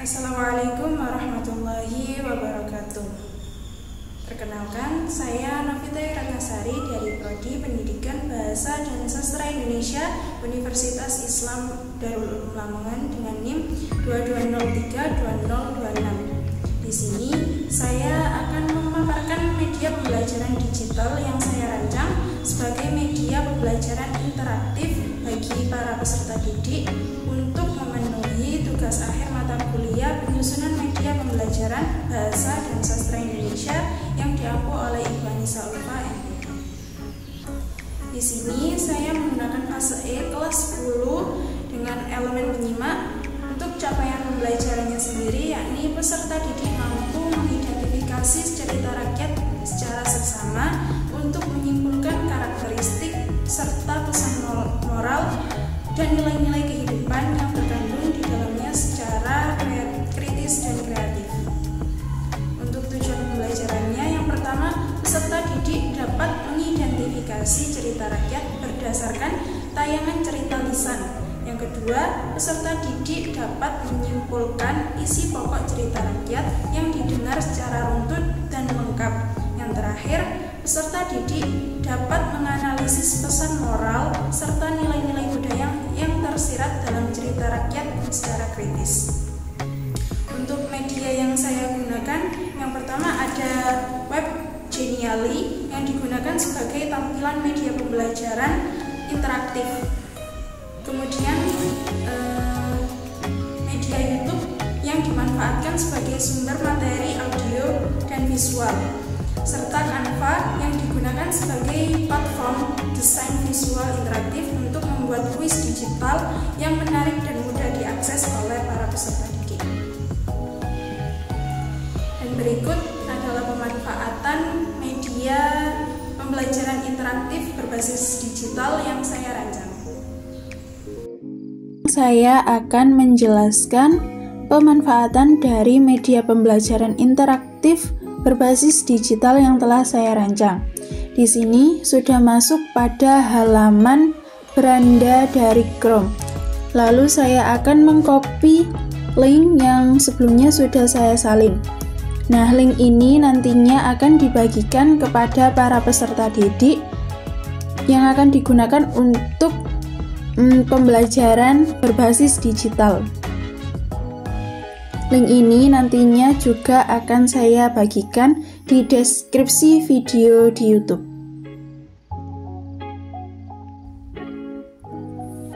Assalamualaikum warahmatullahi wabarakatuh. Perkenalkan, saya Novita Ratnasari dari Prodi Pendidikan Bahasa dan Sastra Indonesia Universitas Islam Darul Ulum Lamongan dengan NIM 22032026. Di sini saya akan memaparkan media pembelajaran digital yang saya rancang sebagai media pembelajaran interaktif bagi para peserta didik untuk memenuhi tugas akhir mata kuliah penyusunan media pembelajaran Bahasa dan Sastra Indonesia yang diampu oleh Ibu Anissa Ulfa MPD. Di sini saya menggunakan fase E kelas 10 dengan elemen penyimak. Untuk capaian pembelajarannya sendiri, yakni peserta didik mampu mengidentifikasi cerita rakyat secara seksama untuk menyimpulkan karakteristik serta pesan moral dan nilai-nilai kehidupan yang terkandung di dalamnya secara kritis dan kreatif. Untuk tujuan pembelajarannya, yang pertama, peserta didik dapat mengidentifikasi cerita rakyat berdasarkan tayangan cerita lisan. Yang kedua, peserta didik dapat menyimpulkan isi pokok cerita rakyat yang didengar secara runtut dan lengkap. Yang terakhir, peserta didik dapat menganalisis pesan moral serta nilai-nilai budaya yang tersirat dalam cerita rakyat secara kritis. Untuk media yang saya gunakan, yang pertama ada web Genially yang digunakan sebagai tampilan media pembelajaran interaktif. Kemudian media YouTube yang dimanfaatkan sebagai sumber materi audio dan visual, serta Canva yang digunakan sebagai platform desain visual interaktif untuk membuat kuis digital yang menarik dan mudah diakses oleh para peserta didik. Dan berikut adalah pemanfaatan media pembelajaran interaktif berbasis digital yang saya rancang. Saya akan menjelaskan pemanfaatan dari media pembelajaran interaktif berbasis digital yang telah saya rancang. Di sini sudah masuk pada halaman beranda dari Chrome. Lalu saya akan mengcopy link yang sebelumnya sudah saya salin. Nah, link ini nantinya akan dibagikan kepada para peserta didik yang akan digunakan untuk pembelajaran berbasis digital. Link ini nantinya juga akan saya bagikan di deskripsi video di YouTube.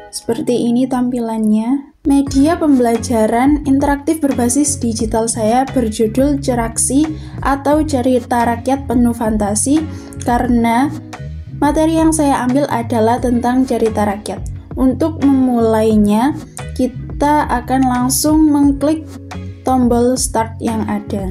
Seperti ini tampilannya. Media pembelajaran interaktif berbasis digital saya berjudul Ceraksi atau Cerita Rakyat Penuh Fantasi karena materi yang saya ambil adalah tentang cerita rakyat. Untuk memulainya, kita akan langsung mengklik tombol start yang ada.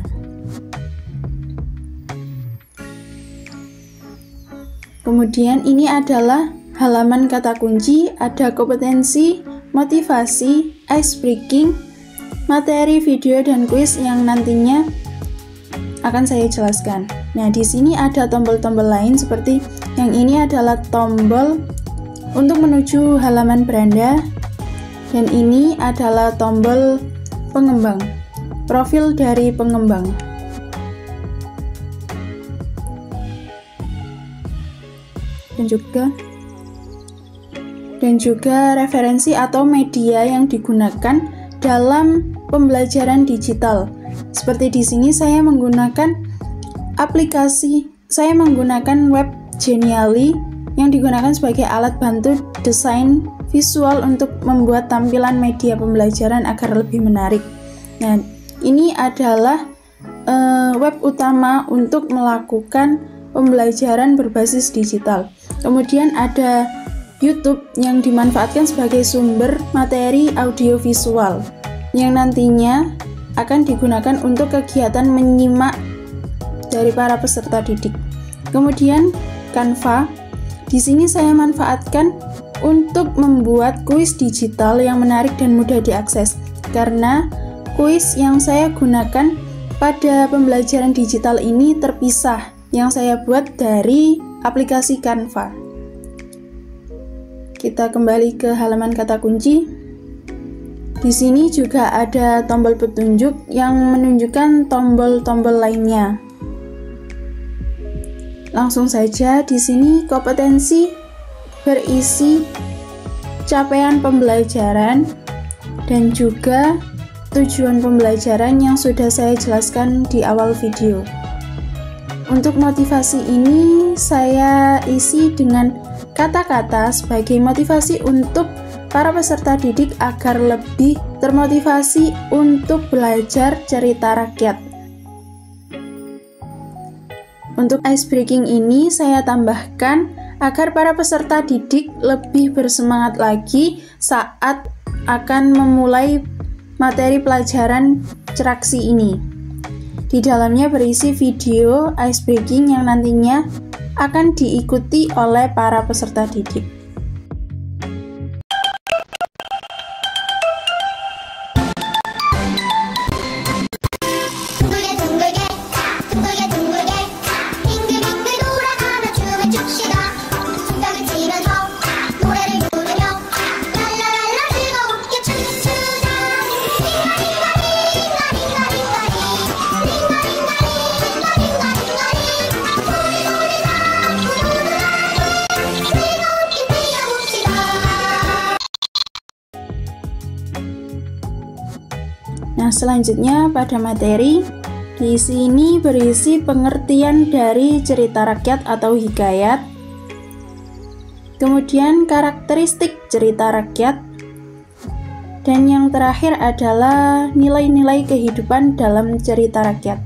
Kemudian ini adalah halaman kata kunci, ada kompetensi, motivasi, ice breaking, materi video dan kuis yang nantinya akan saya jelaskan. Nah, di sini ada tombol-tombol lain seperti yang ini adalah tombol untuk menuju halaman beranda dan ini adalah tombol pengembang, profil dari pengembang. Dan juga referensi atau media yang digunakan dalam pembelajaran digital. Seperti di sini saya menggunakan web Genially yang digunakan sebagai alat bantu desain visual untuk membuat tampilan media pembelajaran agar lebih menarik. Nah, ini adalah web utama untuk melakukan pembelajaran berbasis digital. Kemudian ada YouTube yang dimanfaatkan sebagai sumber materi audiovisual yang nantinya akan digunakan untuk kegiatan menyimak dari para peserta didik. Kemudian Canva, di sini saya manfaatkan untuk membuat kuis digital yang menarik dan mudah diakses karena kuis yang saya gunakan pada pembelajaran digital ini terpisah yang saya buat dari aplikasi Canva. Kita kembali ke halaman kata kunci. Di sini juga ada tombol petunjuk yang menunjukkan tombol-tombol lainnya. Langsung saja, di sini kompetensi berisi capaian pembelajaran dan juga tujuan pembelajaran yang sudah saya jelaskan di awal video. Untuk motivasi ini saya isi dengan kata-kata sebagai motivasi untuk para peserta didik agar lebih termotivasi untuk belajar cerita rakyat. Untuk ice breaking ini saya tambahkan agar para peserta didik lebih bersemangat lagi saat akan memulai materi pelajaran Ceraksi ini. Di dalamnya berisi video ice breaking yang nantinya akan diikuti oleh para peserta didik. Nah, selanjutnya pada materi di sini berisi pengertian dari cerita rakyat atau hikayat, kemudian karakteristik cerita rakyat, dan yang terakhir adalah nilai-nilai kehidupan dalam cerita rakyat.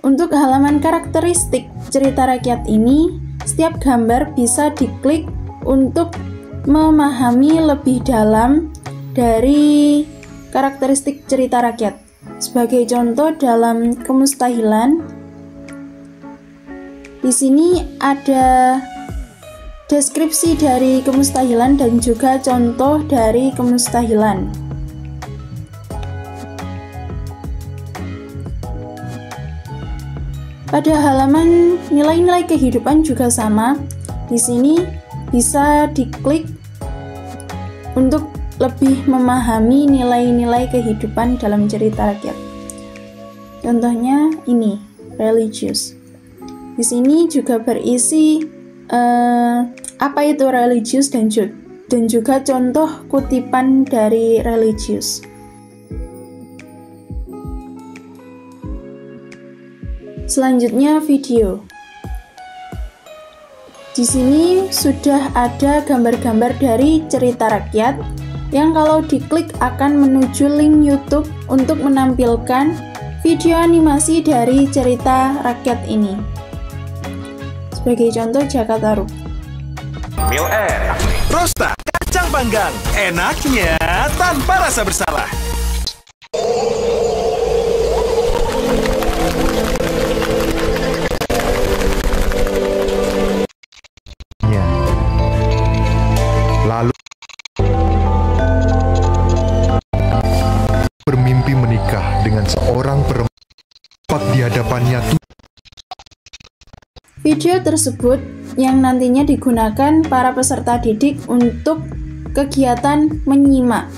Untuk halaman karakteristik cerita rakyat ini, setiap gambar bisa diklik untuk memahami lebih dalam dari karakteristik cerita rakyat. Sebagai contoh dalam kemustahilan, di sini ada deskripsi dari kemustahilan dan juga contoh dari kemustahilan. Pada halaman nilai-nilai kehidupan juga sama. Di sini bisa diklik untuk lebih memahami nilai-nilai kehidupan dalam cerita rakyat. Contohnya ini, religius. Di sini juga berisi apa itu religius dan juga contoh kutipan dari religius. Selanjutnya video. Di sini sudah ada gambar-gambar dari cerita rakyat yang kalau diklik akan menuju link YouTube untuk menampilkan video animasi dari cerita rakyat ini. Sebagai contoh Jakartarup. Mil enak. Rosta, kacang panggang, enaknya tanpa rasa bersalah. Lalu bermimpi menikah dengan seorang perempuan di hadapannya. Video tersebut yang nantinya digunakan para peserta didik untuk kegiatan menyimak.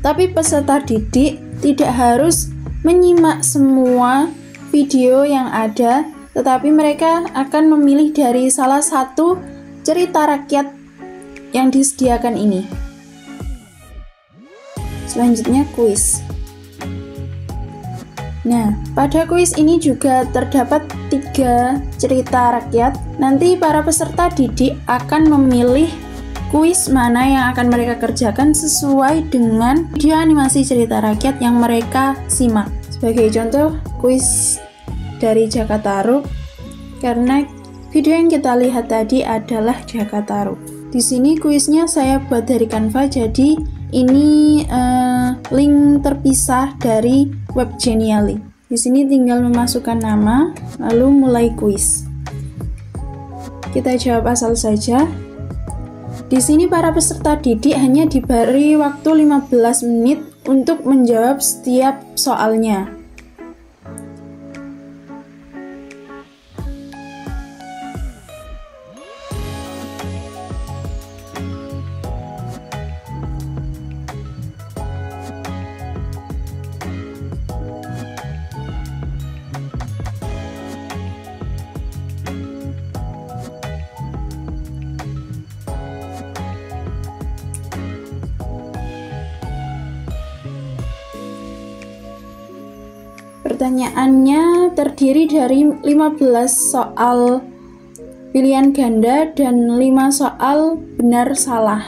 Tapi peserta didik tidak harus menyimak semua video yang ada, tetapi mereka akan memilih dari salah satu cerita rakyat yang disediakan ini. Selanjutnya kuis. Nah, pada kuis ini juga terdapat 3 cerita rakyat. Nanti para peserta didik akan memilih kuis mana yang akan mereka kerjakan sesuai dengan video animasi cerita rakyat yang mereka simak. Sebagai contoh, kuis dari Jakartarup, karena video yang kita lihat tadi adalah Jakartarup. Di sini kuisnya saya buat dari Canva, jadi ini link terpisah dari web Genially. Di sini tinggal memasukkan nama, lalu mulai kuis. Kita jawab asal saja. Di sini para peserta didik hanya diberi waktu 15 menit untuk menjawab setiap soalnya. Pertanyaannya terdiri dari 15 soal pilihan ganda dan 5 soal benar salah.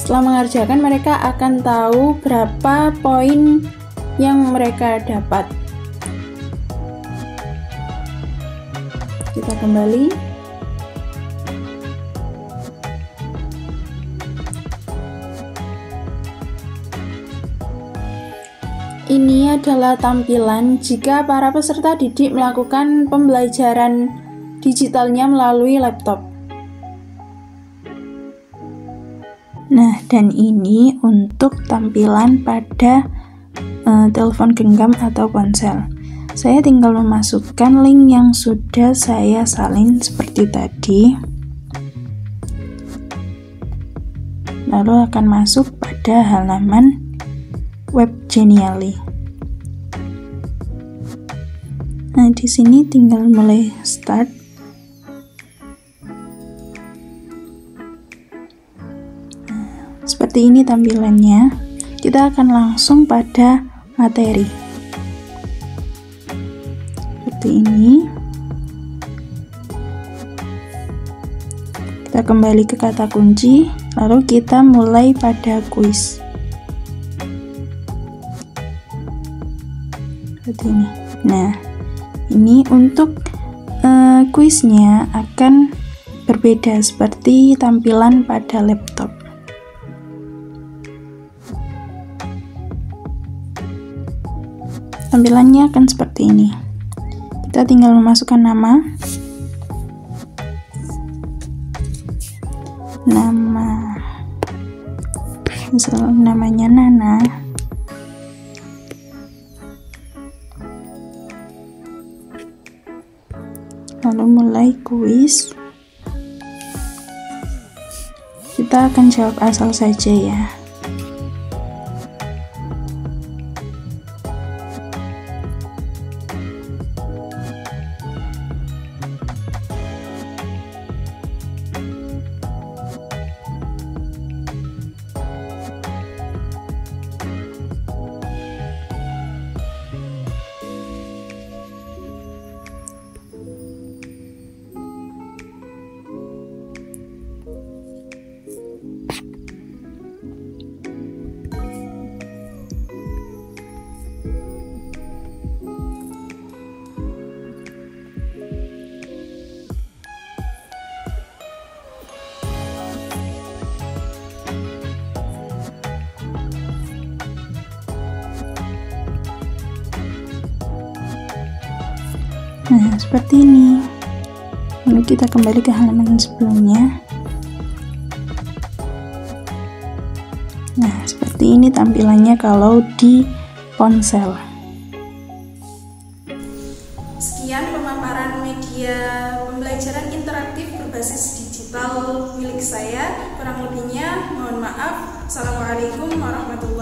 Setelah mengerjakan, mereka akan tahu berapa poin yang mereka dapat. Kita kembali. Ini adalah tampilan jika para peserta didik melakukan pembelajaran digitalnya melalui laptop. Nah, dan ini untuk tampilan pada telepon genggam atau ponsel. Saya tinggal memasukkan link yang sudah saya salin seperti tadi. Lalu akan masuk pada halaman web Genially. Nah, di sini tinggal mulai start. Seperti ini tampilannya. Kita akan langsung pada materi. Seperti ini. Kita kembali ke kata kunci, lalu kita mulai pada kuis. Seperti ini. Nah, ini untuk kuisnya akan berbeda seperti tampilan pada laptop. Tampilannya akan seperti ini. Kita tinggal memasukkan nama, misal namanya Nana. Lalu mulai kuis. Kita akan jawab asal saja ya. Nah, seperti ini. Lalu kita kembali ke halaman sebelumnya. Nah, seperti ini tampilannya kalau di ponsel. Sekian pemaparan media pembelajaran interaktif berbasis digital milik saya. Kurang lebihnya mohon maaf. Assalamualaikum warahmatullahi wabarakatuh.